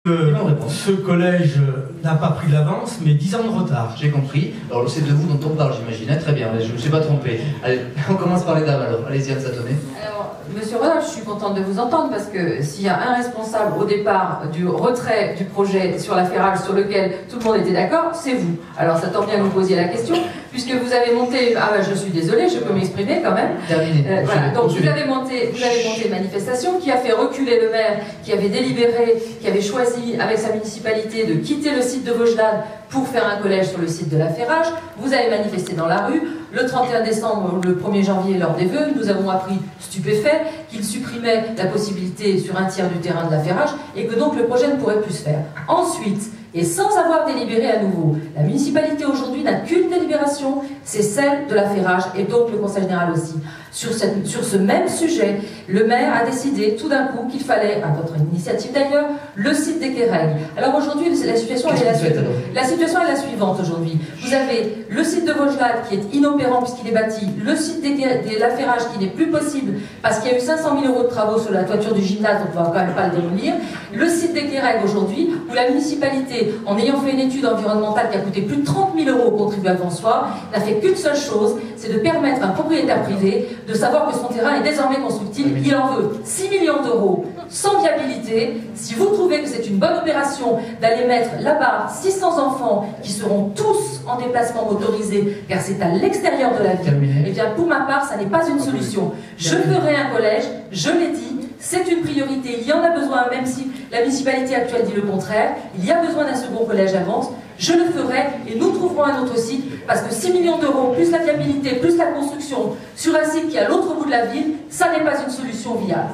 Ce collège n'a pas pris d'avance, mais 10 ans de retard. J'ai compris. Alors c'est de vous dont on parle, j'imagine. Très bien, je ne me suis pas trompé. Allez, on commence par les dames alors. Allez-y, Anne Satonnet. Alors, Monsieur Rodolphe, je suis contente de vous entendre parce que s'il y a un responsable au départ du retrait du projet sur la ferrage sur lequel tout le monde était d'accord, c'est vous. Alors ça tombe bien que vous posiez la question, puisque vous avez monté... Ah ben je suis désolée, je peux m'exprimer quand même. Terminé. Voilà, donc vous avez monté une manifestation qui a fait reculer le maire, qui avait délibéré, qui avait choisi avec sa municipalité de quitter le site de Vaugelade pour faire un collège sur le site de la ferrage. Vous avez manifesté dans la rue. Le 31 décembre, le 1er janvier, lors des vœux, nous avons appris, stupéfaits, qu'il supprimait la possibilité sur un tiers du terrain de la ferrage et que donc le projet ne pourrait plus se faire. Ensuite, et sans avoir délibéré à nouveau, la municipalité aujourd'hui n'a qu'une délibération, c'est celle de la ferrage et donc le conseil général aussi. Sur ce même sujet, le maire a décidé tout d'un coup qu'il fallait, à votre initiative d'ailleurs, le site des Quérègues. Alors aujourd'hui, la situation est la suivante aujourd'hui. Vous avez le site de Vaugelade qui est inopérant puisqu'il est bâti, le site de la ferrage qui n'est plus possible parce qu'il y a eu 500 000 € de travaux sur la toiture du gymnase, donc on ne va quand même pas le démolir. Le site des Quérègues aujourd'hui, où la municipalité, en ayant fait une étude environnementale qui a coûté plus de 30 000 € aux contribuables François, n'a fait qu'une seule chose, c'est de permettre à un propriétaire privé de savoir que son terrain est désormais constructible. Il en veut 6 millions d'euros sans viabilité. Si vous trouvez que c'est une bonne opération d'aller mettre là-bas 600 enfants qui seront tous en déplacement motorisé, car c'est à l'extérieur de la ville, et bien pour ma part, ça n'est pas une solution. Je ferai un collège, je l'ai dit, c'est une priorité, il y en a besoin, même si la municipalité actuelle dit le contraire, il y a besoin d'un second collège avance, je le ferai et nous trouverons un autre site, parce que 6 millions d'euros, plus la viabilité, plus la construction, sur un site qui est à l'autre bout de la ville, ça n'est pas une solution viable.